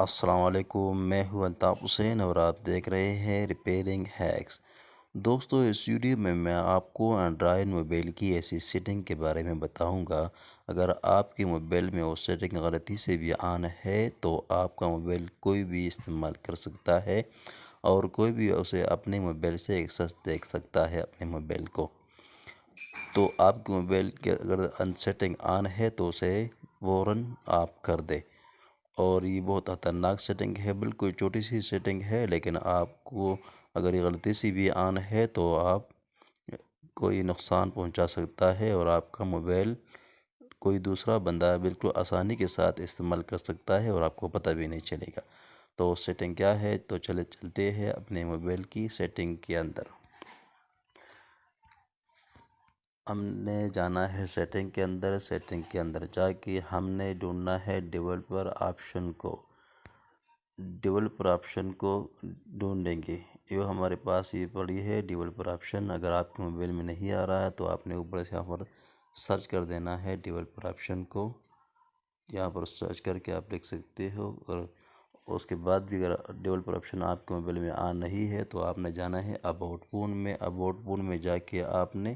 السلام علیکم، میں ہوں الطاف حسین اور آپ دیکھ رہے ہیں ریپیئرنگ ہیکس۔ دوستو، اس ویڈیو میں آپ کو اینڈرائڈ موبائل کی ایسی سیٹنگ کے بارے میں بتاؤں گا۔ اگر آپ کے موبائل میں وہ سیٹنگ غلطی سے بھی آن ہے تو آپ کا موبائل کوئی بھی استعمال کر سکتا ہے اور کوئی بھی اسے اپنے موبائل سے ایکسس دیکھ سکتا ہے اپنے موبائل کو۔ تو آپ کے موبائل کے اگر سیٹنگ آن ہے تو اسے فوراً آپ کر دے۔ اور یہ بہت خطرناک سیٹنگ ہے، بالکل چھوٹی سی سیٹنگ ہے، لیکن آپ کو اگر یہ غلطی سے بھی آن ہے تو آپ کوئی نقصان پہنچا سکتا ہے اور آپ کا موبائل کوئی دوسرا بندہ بالکل آسانی کے ساتھ استعمال کر سکتا ہے اور آپ کو پتہ بھی نہیں چلے گا۔ تو سیٹنگ کیا ہے؟ تو چلتے ہیں اپنے موبائل کی سیٹنگ کے اندر۔ ہم نے جانا ہے سیٹنگ کے اندر جا کے ہم نے ڈھونڈنا ہے ڈیولپر آپشن کو۔ ڈیولپر آپشن کو ڈھونڈیں گے، یہ ہمارے پاس یہ پڑی ہے ڈیولپر آپشن۔ اگر آپ کے موبائل میں نہیں آ رہا ہے تو آپ نے اوپر سے یہاں پر سرچ کر دینا ہے ڈیولپر آپشن کو۔ یہاں پر سرچ کر کے آپ لکھ سکتے ہو، اور اس کے بعد بھی اگر ڈیولپر آپشن آپ کے موبائل میں آن نہیں ہے تو آپ نے جانا ہے اباؤٹ فون میں۔ اباؤٹ فون میں جا کے آپ نے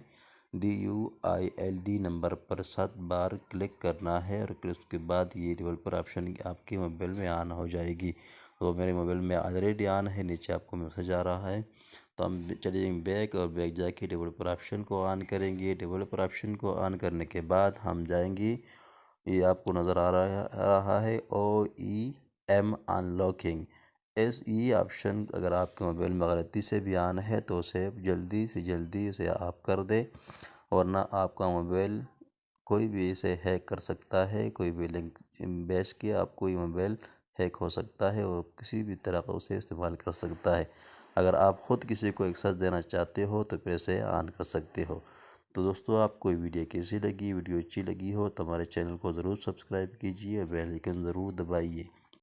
DUILD نمبر پر 7 بار کلک کرنا ہے، اور اس کے بعد یہ ڈیولپر آپشن آپ کے موبائل میں آن ہو جائے گی۔ تو میرے موبائل میں آلریڈی آن ہے، نیچے آپ کو میسج آ رہا ہے۔ تو ہم چلیں گے بیک، اور بیک جا کے ڈیولپر آپشن کو آن کریں گے۔ ڈیولپر آپشن کو آن کرنے کے بعد ہم جائیں گے، یہ آپ کو نظر آ رہا ہے OEM انلاکنگ۔ یہ آپشن اگر آپ کے موبائل میں غلطی سے بھی آن ہے تو اسے جلدی سے جلدی اسے آپ کر دے، ورنہ آپ کا موبائل کوئی بھی اسے ہیک کر سکتا ہے۔ کوئی بھی لنک بیچ کے آپ کوئی موبائل ہیک ہو سکتا ہے اور کسی بھی طرح کا اسے استعمال کر سکتا ہے۔ اگر آپ خود کسی کو ایکسس دینا چاہتے ہو تو پھر اسے آن کر سکتے ہو۔ تو دوستو، آپ کو ویڈیو کیسی لگی؟ ویڈیو اچھی لگی ہو تو ہمارے چینل کو ضرور سبسکرائب کیجیے اور بیل آئیکن ضرور دبائیے۔